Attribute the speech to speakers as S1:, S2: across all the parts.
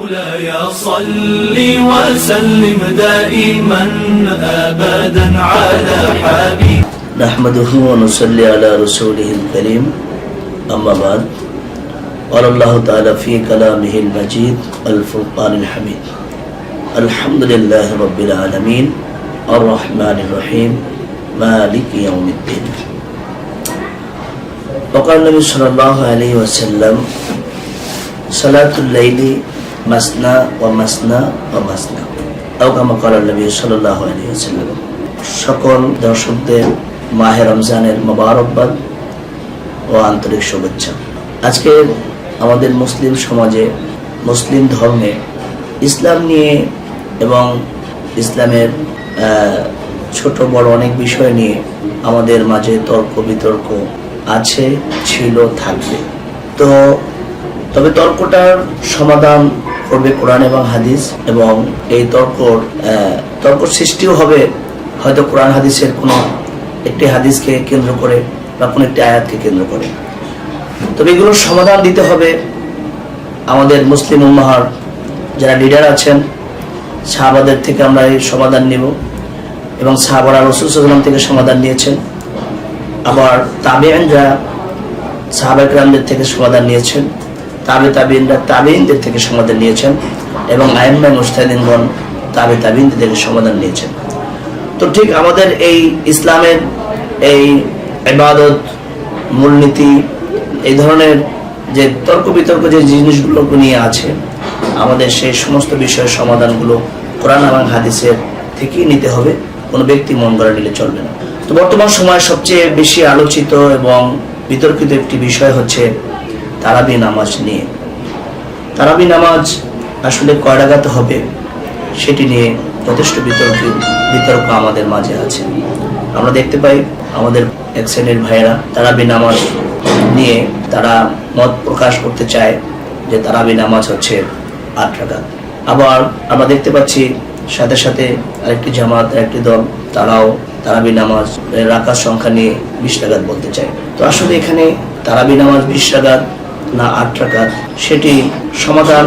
S1: مولاي صل وسلم دائما أبدا على حبيب
S2: نحمده ونصلي على رسوله الكريم أما بعد قال الله تعالى في كلامه المجيد الفرقان الحميد الحمد لله رب العالمين الرحمن الرحيم مالك يوم الدين وقال النبي صلى الله عليه وسلم صلاة الليل مسنا ومسنا ومسنا أو كما قال النبي صلى الله عليه وسلم সকল দর্শকদের মাহে রমজানের মোবারকবাদ ও আন্তরিক শুভেচ্ছা। আজকে আমাদের মুসলিম সমাজে, মুসলিম ধর্মে ইসলাম নিয়ে এবং ইসলামের ছোট বড় অনেক বিষয় নিয়ে আমাদের মাঝে তর্ক বিতর্ক আছে, ছিল, থাকবে। তবে তর্কটার সমাধান করবে কোরআন এবং হাদিস, এবং এই তর্ক সৃষ্টিও হবে হয়তো কোরআন হাদিসের কোনো একটি হাদিসকে কেন্দ্র করে বা কোনো একটি আয়াতকে কেন্দ্র করে। তবে এগুলোর সমাধান দিতে হবে আমাদের মুসলিম উম্মাহর যারা লিডার আছেন, সাহাবাদের থেকে আমরা এই সমাধান নেব, এবং সাহাবারা রাসূল সাল্লাল্লাহু আলাইহি ওয়াসাল্লাম থেকে সমাধান নিয়েছেন, আবার তাবেঈনরা সাহাবায়ে কেরামদের থেকে সমাধান নিয়েছেন, তাবেঈনরা তাবেঈনদের থেকে সমাধান নিয়েছেন, এবং আইম্মায়ে মুজতাহিদিনগণ তাবেঈনদের থেকে সমাধান নিয়েছেন। তো ঠিক আমাদের এই ইসলামের এই ইবাদত, মূলনীতি, এই ধরনের যে তর্ক বিতর্ক যে জিনিসগুলো নিয়ে আছে, আমাদের সেই সমস্ত বিষয়ের সমাধানগুলো কোরআন এবং হাদিসের থেকেই নিতে হবে, কোনো ব্যক্তি মন গড়া নিলে চলবে না। তো বর্তমান সময়ে সবচেয়ে বেশি আলোচিত এবং বিতর্কিত একটি বিষয় হচ্ছে তারাবি নামাজ নিয়ে। তারাবি নামাজ আসলে কয় রাকাত হবে সেটি নিয়ে যথেষ্ট বিতর্ক আমাদের মাঝে আছে। আমরা দেখতে পাই আমাদের এক শ্রেণীর ভাইয়েরা তারাবি নামাজ নিয়ে তারা মত প্রকাশ করতে চায় যে তারাবি নামাজ হচ্ছে 8 রাকাত। আবার আমরা দেখতে পাচ্ছি সাথে সাথে আরেকটি জামাত, আরেকটি দল, তারাও তারাবি নামাজ রাকাত সংখ্যা নিয়ে 20 রাকাত বলতে চায়। তো আসলে এখানে তারাবি নামাজ 20 রাকাত না 8 রাকাত, সেটি সমাধান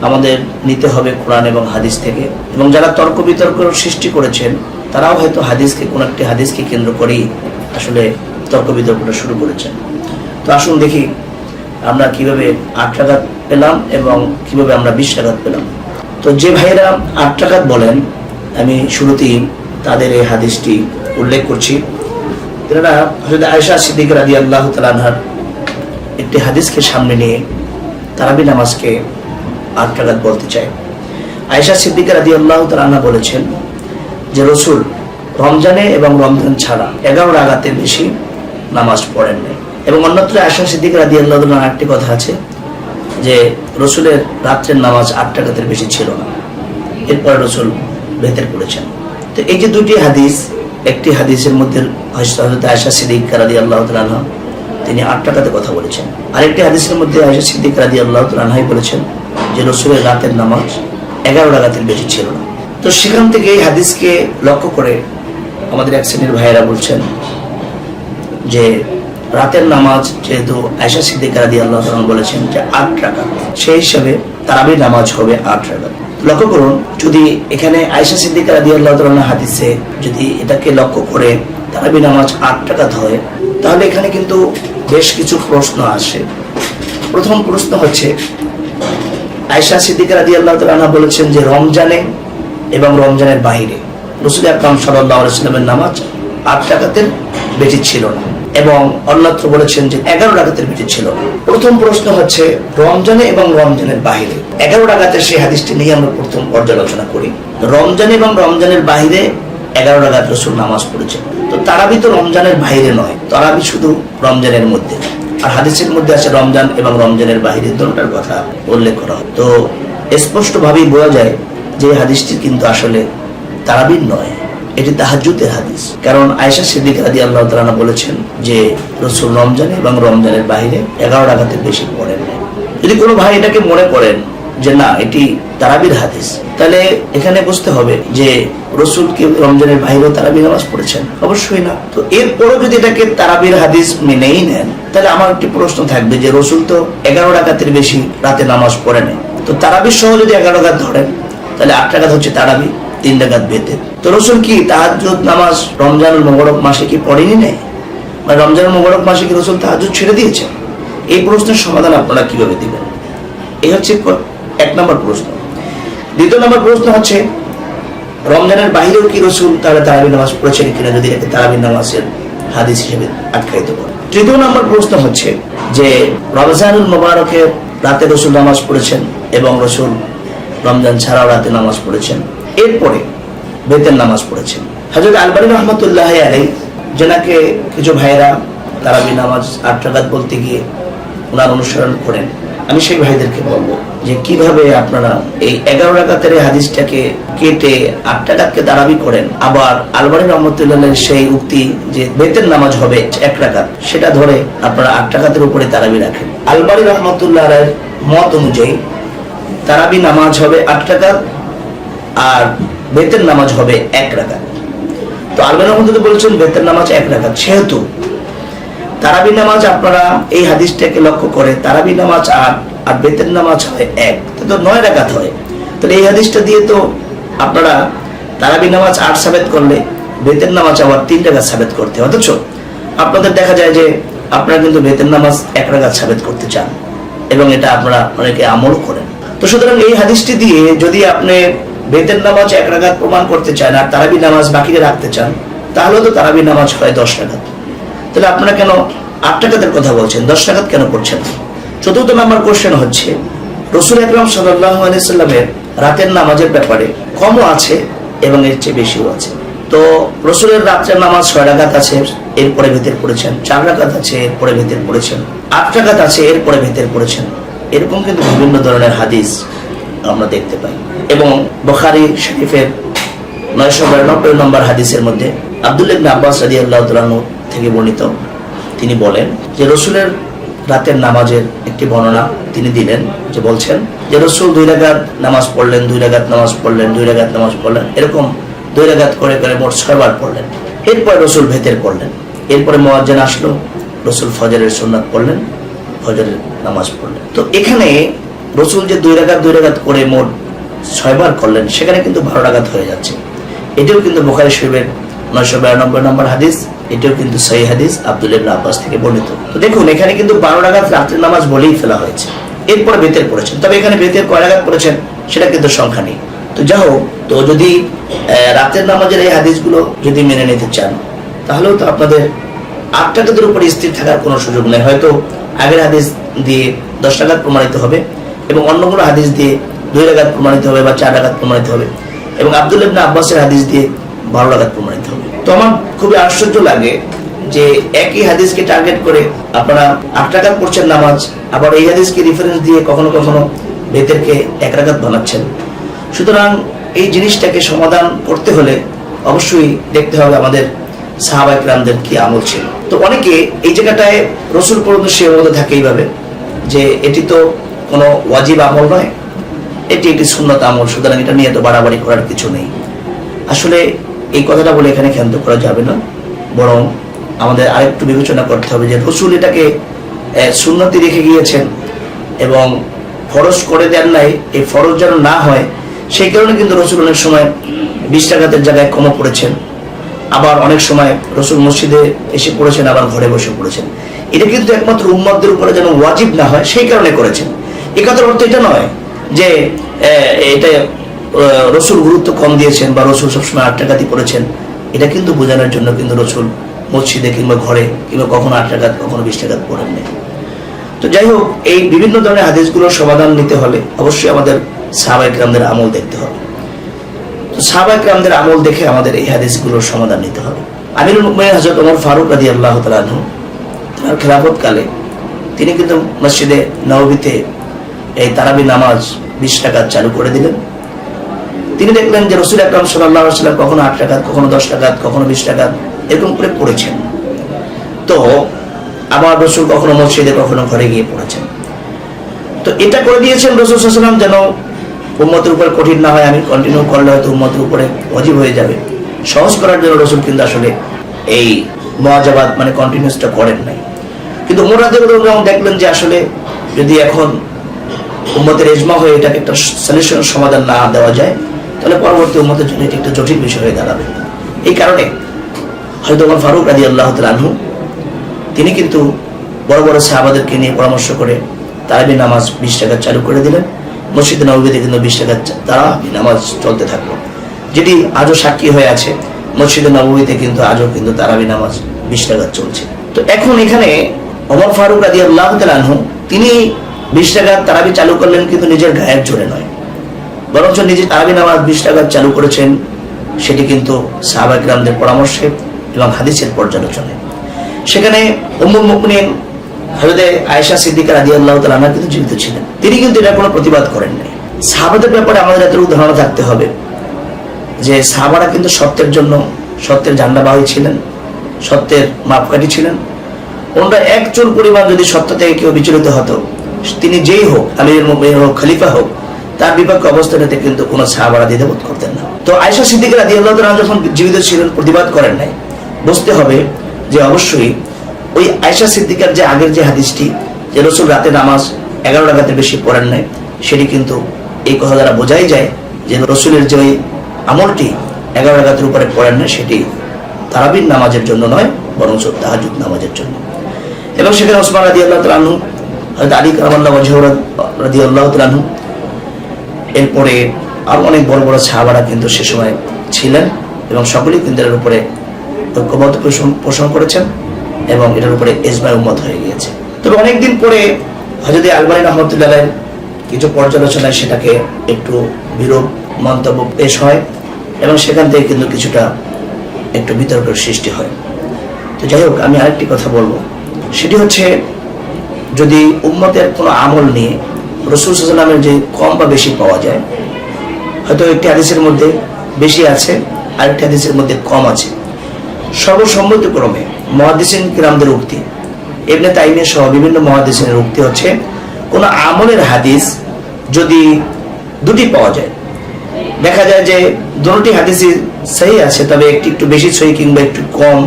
S2: আমাদের নিতে হবে কোরআন এবং হাদিস থেকে। এবং যারা তর্ক বিতর্ক সৃষ্টি করেছেন তারাও হয়তো কোনো একটি হাদিসকে কেন্দ্র করেই আসলে তর্ক বিতর্কটা শুরু করেছেন। তো আসুন দেখি আমরা কিভাবে 8 রাকাত পেলাম এবং কিভাবে আমরা 20 রাকাত পেলাম। তো যে ভাইয়েরা 8 রাকাত বলেন, আমি শুরুতেই তাদের এই হাদিসটি উল্লেখ করছি। তারা হযরত আয়েশা সিদ্দিকা রাদিয়াল্লাহু তাআলা আনহার একটি হাদিসকে সামনে নিয়ে তারাবি নামাজকে 8 রাকাত বলতে চায়। আয়েশা সিদ্দিকা রাদিয়াল্লাহু তাআলা আনহা বলেছেন যে রাসূল রমজানে এবং রমজান ছাড়া 11 রাকাতের বেশি নামাজ পড়েন নাই। এবং অন্যত্র আয়েশা সিদ্দিকা রাদিয়াল্লাহু তাআলা আরেকটি কথা আছে যে রাসূলের রাতের নামাজ 8 রাকাতের বেশি ছিল না, এরপর রাসূল বেতের করেছেন। তো এই যে দুটি হাদিস, একটি হাদিসের মধ্যে হযরত আয়েশা সিদ্দিকা রাদিয়াল্লাহু তাআলা আনহা তিনি 8 রাকাতের কথা বলেছেন, আরেকটি হাদিসের মধ্যে আয়েশা সিদ্দিকা রাদিয়াল্লাহু তাআলা আনহা বলেছেন যে রাসূলের রাতের নামাজ 11 রাকাতের বেশি ছিল না। তো সেখান থেকে এই হাদিসকে লক্ষ্য করে আমাদের এক শ্রেণীর ভাইয়েরা বলছেন যে রাতের নামাজ যেহেতু আয়েশা সিদ্দিকা রাদিয়াল্লাহু তাআলা বলেছেন যে 8 রাকাত, সেই হিসাবে তারাবি নামাজ হবে 8 রাকাত। লক্ষ্য করুন, যদি এখানে আয়েশা সিদ্দিকা রাদিয়াল্লাহু তাআলা হাদিসে যদি এটাকে লক্ষ্য করে তারাবি নামাজ 8 রাকাত হয়, তাহলে এখানে কিন্তু বেশ কিছু প্রশ্ন আসে। প্রথম প্রশ্ন হচ্ছে, আয়েশা সিদ্দিকা রাদিয়াল্লাহু তাআলা বলেছেন যে রমজানে এবং রমজানের বাইরে রাসূল আকরাম সাল্লাল্লাহু আলাইহি ওয়াসাল্লামের নামাজ 8 রাকাতের বেশি ছিল না, এবং অন্যত্র বলেছেন যে 11 রাকাতের বেশি ছিল না। প্রথম প্রশ্ন হচ্ছে রমজানে এবং রমজানের বাইরে 11 রাকাতের সেই হাদিসটি নিয়ে আমরা প্রথম পর্যালোচনা করি। রমজান এবং রমজানের বাইরে 11 রাকাত রাসূল নামাজ পড়েছেন। তো তারাবি তো রমজানের বাইরে নয়, তারাবি শুধু রমজানের মধ্যে, আর হাদিসের মধ্যে আছে রমজান এবং রমজানের বাইরে দুটোর কথা উল্লেখ করা হয়। তো স্পষ্টভাবেই বোঝা যায় যে হাদিসটি কিন্তু আসলে তারাবির নয়, এটি তাহাজ্জুদের হাদিস। কারণ আয়েশা সিদ্দিকা রাদিয়াল্লাহু তাআলা বলেছেন যে রাসূল রমজানে এবং রমজানের বাইরে 11 রাকাতের বেশি পড়েন না। যদি কোনো ভাই এটাকে মনে করেন যে না এটি তারাবির হাদিস, তাহলে এখানে বুঝতে হবে যে রাসূল কি রমজানের বাইরেও তারাবি নামাজ পড়েছেন? অবশ্যই না। তো এরপরও যদি এটাকে তারাবির হাদিস মেনেই নেন, তাহলে আমার একটি প্রশ্ন থাকবে যে রাসূল তো 11 রাকাতের বেশি রাতে নামাজ পড়ে নেন, তো তারাবি সহ যদি 11 রাকাত ধরেন তাহলে 8 রাকাত হচ্ছে তারাবি, 3 রাকাত বেতের। তো রাসূল কি তাহাজ্জুদ নামাজ রমজানুল মুবারক মাসে কি পড়েনি নাই? মানে রমজানুল মুবারক মাসে কি রাসূল তাহাজ্জুদ ছেড়ে দিয়েছেন? এই প্রশ্নের সমাধান আপনারা কিভাবে দিবেন? এই হচ্ছে 1 নম্বর প্রশ্ন। 2 নম্বর প্রশ্ন হচ্ছে রমজানের বাইরেও কি রাসূল তাহলে তারাবি নামাজ পড়েছেন কিনা, যদি একে তারাবি নামাজের হাদিস হিসেবে আখ্যায়িত করে। 3 নম্বর প্রশ্ন হচ্ছে যে রমজানুল মুবারকে রাতে রাসূল নামাজ পড়েছেন এবং রাসূল রমজান ছাড়াও রাতে নামাজ পড়েছেন, এরপরে বেতের নামাজ পড়েছেন। হযরত আলবানী রহমাতুল্লাহ আলাইহি যেনাকে কিছু ভাইরা তারাবি নামাজ 8 রাকাত বলতে গিয়ে ওনার অনুসরণ করেন, আমি সেই ভাইদেরকে বলবো যে কিভাবে আপনারা এই 11 রাকাতের হাদিসটাকে কেটে 8 রাকাতকে তারাবি করেন, আবার আলবানী রহমাতুল্লাহের সেই উক্তি যে বেতের নামাজ হবে 1 রাকাত সেটা ধরে আপনারা 8 রাকাতের উপরে তারাবি রাখেন। আলবানী রহমাতুল্লাহের মত অনুযায়ী তারাবি নামাজ হবে 8 রাকাত আর বেতের নামাজ হবে 1 রাকাত। তো আলবানী রহমাতুল্লাহ বলছেন বেতের নামাজ 1 রাকাত, সেহেতু তারাবি নামাজ আপনারা এই হাদিসটাকে লক্ষ্য করে তারাবি নামাজ 8 আর বেতের নামাজ হয় 1, তো 9 রাকাত হয়। তাহলে এই হাদিসটা দিয়ে তো আপনারা তারাবি নামাজ 8 সাবেত করলে বেতের নামাজ আবার 3 রাকাত সাবেত করতে হয়। অথচ আপনাদের দেখা যায় যে আপনারা কিন্তু বেতের নামাজ 1 রাকাত সাবেত করতে চান এবং এটা আপনারা অনেকে আমল করেন। তো সুতরাং এই হাদিসটি দিয়ে যদি আপনি বেতের নামাজ 1 রাকাত প্রমাণ করতে চান আর তারাবি নামাজ বাকিটা রাখতে চান, তাহলে তো তারাবি নামাজ হয় 10 রাকাত। তাহলে আপনারা কেন 8 রাকাতের কথা বলছেন, 10 রাকাত কেন পড়ছেন? 4 নম্বর কোশ্চেন হচ্ছে রাসূল আকরাম সাল্লাল্লাহু আলাইহি সাল্লামের রাতের নামাজের ব্যাপারে কমও আছে এবং এর চেয়ে বেশিও আছে। তো রাসূলের রাতের নামাজ 6 রাকাত আছে, এরপরে ভেতর পড়েছেন, 4 রাকাত আছে, এরপরে ভেতর পড়েছেন, 8 রাকাত আছে, এরপরে ভেতর পড়েছেন। এরকম কিন্তু বিভিন্ন ধরনের হাদিস আমরা দেখতে পাই। এবং বুখারী শরীফের 992 নম্বর হাদিসের মধ্যে আব্দুল্লাহ ইবনে আব্বাস রাদিয়াল্লাহু তাআলা থেকে বর্ণিত, তিনি বলেন যে রাসূলের রাতের নামাজের একটি বর্ণনা তিনি দিলেন, যে বলছেন যে রাসূল 2 রাকাত নামাজ পড়লেন, 2 রাকাত নামাজ পড়লেন, 2 রাকাত নামাজ পড়লেন, এরকম 2 রাকাত করে করে মোট 6 বার পড়লেন। এরপর রাসূল ভেতর পড়লেন, এরপরে মুয়াজ্জিন আসলো, রাসূল ফজরের সুন্নাত পড়লেন, ফজরের নামাজ পড়লেন। তো এখানে রাসূল যে 2 রাকাত করে মোট 6 বার করলেন, সেখানে কিন্তু 12 রাকাত হয়ে যাচ্ছে। এটাও কিন্তু বুখারী শরীফের 992 নম্বর হাদিস, এটাও কিন্তু সহিহ হাদিস আব্দুল্লাহ ইবনে আব্বাস থেকে বর্ণিত। তো দেখুন এখানে কিন্তু 12 রাকাত রাতের নামাজ বলেই ফেলা হয়েছে, এরপরে বেতের পড়েছেন। তবে এখানে বেতের কয় রাকাত পড়েছেন সেটা কিন্তু সংখ্যা নেই। তো যা হোক, তো যদি রাতের নামাজের এই হাদিসগুলো যদি মেনে নিতে চান, তাহলেও তো আপনাদের 8 রাকাতের উপরে স্থির থাকার কোনো সুযোগ নেই। হয়তো আগের হাদিস দিয়ে 10 রাকাত প্রমাণিত হবে এবং অন্যগুলো হাদিস দিয়ে 2 রাকাত প্রমাণিত হবে বা 4 রাকাত প্রমাণিত হবে, এবং আব্দুল্লাহ ইবনে আব্বাসের হাদিস দিয়ে 12 রাকাত প্রমাণিত হবে। তো আমার খুবই আশ্চর্য লাগে যে একই হাদিসকে টার্গেট করে আপনারা 8 রাকাত পড়ছেন নামাজ, আবার এই হাদিসকে রেফারেন্স দিয়ে কখনো কখনো বেতেরকে 1 রাকাত বানাচ্ছেন। সুতরাং এই জিনিসটাকে সমাধান করতে হলে অবশ্যই দেখতে হবে আমাদের সাহাবায়ে কেরামদের কি আমল ছিল। তো অনেকে এই জায়গাটায় রাসূল পর্যন্ত সীমাবদ্ধ থাকে এইভাবে যে এটি তো কোনো ওয়াজিব আমল নয়, এটি একটি সুন্নত আমল, সুতরাং এটা নিয়ে তো বাড়াবাড়ি করার কিছু নেই। আসলে এই কথাটা বলে এখানে ক্ষান্ত করা যাবে না, বরং আমাদের আরেকটু বিবেচনা করতে হবে যে রাসূল এটাকে সুন্নতি রেখে গিয়েছেন এবং ফরজ করে দেন নাই, এই ফরজ যেন না হয় সেই কারণে কিন্তু রাসূল অনেক সময় 20 রাকাতের জায়গায় কম পড়েছেন, আবার অনেক সময় রাসূল মসজিদে এসে পড়েছেন, আবার ঘরে বসে পড়েছেন। এটা কিন্তু একমাত্র উম্মতদের উপরে যেন ওয়াজিব না হয় সেই কারণে করেছেন। এই কথার অর্থ এটা নয় যে এটা রাসূল গুরুত্ব কম দিয়েছেন বা রাসূল সবসময় 8 রাকাতই পড়েছেন। এটা কিন্তু বোঝানোর জন্য কিন্তু রাসূল মসজিদে কিংবা ঘরে কিংবা কখনো 8 রাকাত কখনো 20 রাকাত পড়েন নাই। তো যাই হোক, এই বিভিন্ন ধরনের হাদিসগুলোর সমাধান নিতে হলে অবশ্যই আমাদের সাহাবায়ে কেরামদের আমল দেখতে হবে। তো সাহাবায়ে কেরামদের আমল দেখে আমাদের এই হাদিসগুলোর সমাধান নিতে হবে। আমিরুল মুমিনিন হযরত ওমর ফারুক রাদিয়াল্লাহু তাআলা আনহু তার খেলাফতকালে তিনি কিন্তু মসজিদে নববীতে এই তারাবি নামাজ 20 রাকাত চালু করে দিলেন। তিনি দেখলেন যে রাসূল আকরাম সাল্লাল্লাহু আলাইহি ওয়াসাল্লাম কখনো 8 রাকাত, কখনো 10 রাকাত, কখনো 20 রাকাত এরকম করে পড়েছেন। তো আবার রাসূল কখনো মসজিদে কখনো ঘরে গিয়ে পড়েছেন। তো এটা করে দিয়েছেন রাসূল সাল্লাল্লাহু আলাইহি ওয়াসাল্লাম যেন উম্মতের উপর কঠিন না হয়, আমি কন্টিনিউ করলে হয়তো উম্মতের উপরে ওয়াজিব হয়ে যাবে, সহজ করার জন্য রাসূল কিন্তু আসলে এই মুআজাবাত মানে কন্টিনিউসটা করেন নাই। কিন্তু ওমর রাদিয়াল্লাহু আনহু দেখলেন যে আসলে যদি এখন উম্মতের ইজমা হয়ে এটাকে একটা সলিউশন সমাধান না দেওয়া যায়, তাহলে পরবর্তী উম্মতের জন্য এটি একটা জটিল বিষয় হয়ে দাঁড়াবে। এই কারণে হযরত ওমর ফারুক রাদিয়াল্লাহু তাআলা আনহু তিনি কিন্তু বড় বড় সাহাবাদেরকে নিয়ে পরামর্শ করে তারাবি নামাজ 20 রাকাত চালু করে দিলেন। মসজিদ নববীতে কিন্তু 20 রাকাত তারাবি নামাজ চলতে থাকলো, যেটি আজও সাক্ষী হয়ে আছে। মসজিদে নববীতে কিন্তু আজও কিন্তু তারাবি নামাজ 20 রাকাত চলছে। তো এখন এখানে ওমর ফারুক রাদিয়াল্লাহু তাআলা আনহু তিনি 20 রাকাত তারাবি চালু করলেন, কিন্তু নিজের গায়ের জোরে নয়, বরঞ্চ নিজে তারাবি নামাজ 20 রাকাত চালু করেছেন সেটি কিন্তু সাহাবা কিরামদের পরামর্শে এবং হাদিসের পর্যালোচনায়। সেখানে উম্মুল মুমিনিন হযরত আয়েশা সিদ্দিকা রাদিয়াল্লাহু তাআলা আনহা কিন্তু জীবিত ছিলেন, তিনি কিন্তু এটা কোনো প্রতিবাদ করেন নাই। সাহাবাদের ব্যাপারে আমাদের এতটুকু ধারণা থাকতে হবে যে সাহাবারা কিন্তু সত্যের জন্য সত্যের ঝান্ডাবাহী ছিলেন, সত্যের মাপকাঠি ছিলেন। ওনারা এক চুল পরিমাণ যদি সত্য থেকে কেউ বিচলিত হতো, তিনি যেই হোক, আমিরুল মুমিনিন হোক, খলিফা হোক, তার বিপক্ষে অবস্থান নিতে কিন্তু কোনো সাহাবারা দ্বিধাবোধ করতেন না। তো আয়েশা সিদ্দিকা রাদিয়াল্লাহু তাআলা যখন জীবিত ছিলেন প্রতিবাদ করেন নাই, বুঝতে হবে যে অবশ্যই ওই আয়েশা সিদ্দিকার যে আগের যে হাদিসটি যে রাসূল রাতে নামাজ 11 রাকাতের বেশি পড়েন নাই, সেটি কিন্তু এই কথা দ্বারা বোঝাই যায় যে রাসূলের যে ওই আমলটি 11 রাকাতের উপরে পড়েন না, সেটি তারাবির নামাজের জন্য নয়, বরং তাহাজ্জুদ নামাজের জন্য। এবং সেখানে ওসমান রাদিয়াল্লাহু তাআলা আনহু, হযরত আলী কারামাল্লাহু ওয়াজহু রাদিয়াল্লাহু তাআলা আনহু, এরপরে আরো অনেক বড় বড় সাহাবারা কিন্তু সে সময় ছিলেন এবং সকলেই কিন্তু এর উপরে ঐক্যমত পোষণ করেছেন এবং এটার উপরে ইজমা উম্মত হয়ে গিয়েছে। তবে অনেকদিন পরে হযরত আলবানী রাহমাতুল্লাহ আলাইহি কিছু পর্যালোচনায় সেটাকে একটু বিরূপ মন্তব্য পেশ হয় এবং সেখান থেকে কিন্তু কিছুটা একটু বিতর্কের সৃষ্টি হয়। তো যাই হোক, আমি আরেকটি কথা বলবো, সেটি হচ্ছে যদি উম্মতের কোনো আমল নিয়ে রাসূল সাল্লাল্লাহু আলাইহি ওয়াসাল্লামের যে কম বা বেশি পাওয়া যায়, হয়তো একটি হাদিসের মধ্যে বেশি আছে, আরেকটি হাদিসের মধ্যে কম আছে, সর্বসম্মতিক্রমে মুহাদ্দিসিন কিরামদের উক্তি, ইবনে তাইমিয়া সহ বিভিন্ন মুহাদ্দিসিনের উক্তি হচ্ছে, কোন আমলের হাদিস যদি দুটি পাওয়া যায়, দেখা যায় যে দুটি হাদিসই সহিহ আছে, তবে একটি একটু বেশি সহিহ কিংবা একটু কম,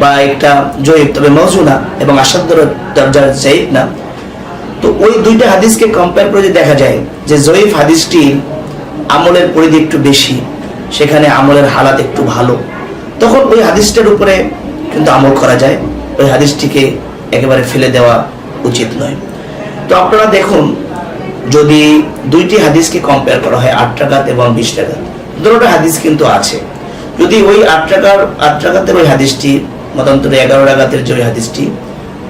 S2: বা একটা জয়ীফ তবে মওজুনা এবং আসাধ্য দরজার জয়ীফ না, তো ওই দুইটা হাদিসকে কম্পেয়ার করে দেখা যায় যে জয়ীফ হাদিসটি আমলের পরিধি একটু বেশি, সেখানে আমলের হালাত একটু ভালো, তখন ওই হাদিসটার উপরে কিন্তু আমল করা যায়, ওই হাদিসটিকে একেবারে ফেলে দেওয়া উচিত নয়। তো আপনারা দেখুন, যদি দুইটি হাদিসকে কম্পেয়ার করা হয় 8 রাকাত এবং 20 রাকাত, দুটো হাদিস কিন্তু আছে, যদি ওই 8 রাকাতের ওই হাদিসটি মতান্তরে 11 রাকাতের যে হাদিসটি,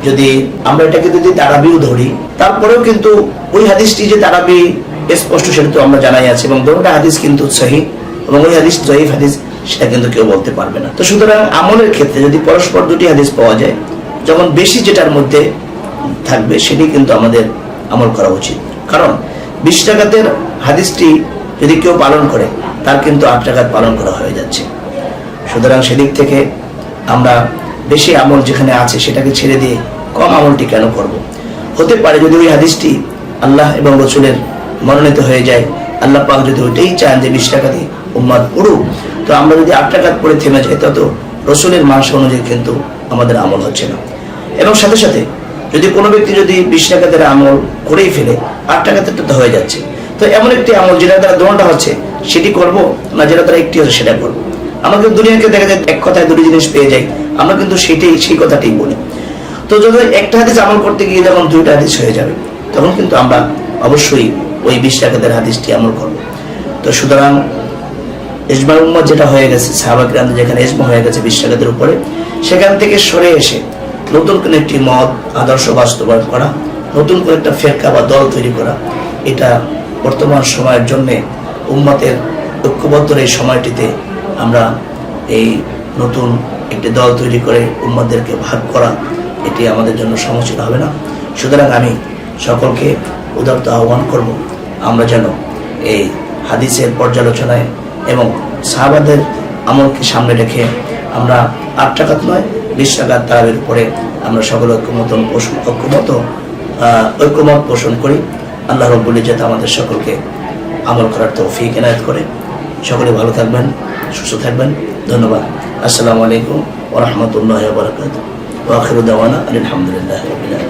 S2: যদি আমরা এটাকে যদি তারাবিও ধরি, তারপরেও কিন্তু ওই হাদিসটি যে তারাবি স্পষ্ট সেটা তো আমরা জানাই আছে, এবং দুটো হাদিস কিন্তু সহিহ এবং ওই হাদিস জয়ীফ হাদিস সেটা কিন্তু কেউ বলতে পারবে না। তো সুতরাং আমলের ক্ষেত্রে যদি পরস্পর দুটি হাদিস পাওয়া যায়, যখন বেশি যেটার মধ্যে থাকবে সেটি কিন্তু আমাদের আমল করা উচিত, কারণ 20 রাকাতের হাদিসটি যদি কেউ পালন করে, তার কিন্তু 8 রাকাত পালন করা হয়ে যাচ্ছে। সুতরাং সেদিক থেকে আমরা বেশি আমল যেখানে আছে সেটাকে ছেড়ে দিয়ে কম আমলটি কেন করব? হতে পারে যদি ওই হাদিসটি আল্লাহ এবং রাসূলের মনোনীত হয়ে যায়, আল্লাহ পাক যদি ওইটাই চান যে 20 রাকাতই উম্মত পড়ুক, তো আমরা যদি 8 রাকাত পড়ে থেমে যাই, তত রাসূলের মানসা অনুযায়ী কিন্তু আমাদের আমল হচ্ছে না। এবং সাথে সাথে যদি কোনো ব্যক্তি যদি 20 রাকাতের আমল করেই ফেলে, 8 রাকাতের তো হয়ে যাচ্ছে, তো এমন একটি আমল যেটা দ্বারা দোনোটা হচ্ছে সেটি করব না, যেটা দ্বারা একটি হচ্ছে সেটা করবো। আমরা কিন্তু দুনিয়াকে দেখা যায় এক কথায় দুটি জিনিস পেয়ে যাই, আমরা কিন্তু সেই কথাটাই বলি। তো যদি একটা হাদিস আমল করতে গিয়ে যখন দুইটা হাদিস হয়ে যাবে, তখন কিন্তু আমরা অবশ্যই ওই 20 রাকাতের হাদিসটি আমল করবো। তো সুতরাং ইজমা উম্মত যেটা হয়ে গেছে, সাহাবা কিরামদের যেখানে ইজমা হয়ে গেছে 20 রাকাতের উপরে, সেখান থেকে সরে এসে নতুন কোন একটি মত আদর্শ বাস্তবায়ন করা, নতুন কোন একটা ফিরকা বা দল তৈরি করা, এটা বর্তমান সময়ের জন্য উম্মতের ঐক্যবদ্ধ এই সময়টিতে আমরা এই নতুন একটি দল তৈরি করে উম্মতদেরকে ভাগ করা, এটি আমাদের জন্য সমীচীন হবে না। সুতরাং আমি সকলকে উদারত আহ্বান করব, আমরা যেন এই হাদিসের পর্যালোচনায় এবং সাহাবাদের আমলকে সামনে রেখে আমরা 8 রাকাত নয় 20 রাকাত তারাবির উপরে আমরা সকল ঐক্যমত পোষণ করি। আল্লাহ রাব্বুল ইজ্জত আমাদের সকলকে আমল করার তৌফিক এনায়েত করে। সকলে ভালো থাকবেন, সুস্থ থাকবেন। ধন্যবাদ। আসসালামু আলাইকুম ওয়া রাহমাতুল্লাহি ওয়া বারাকাতুহু। ওয়া আখিরু দাওয়ানা আলহামদুলিল্লাহি রাব্বিল আলামিন।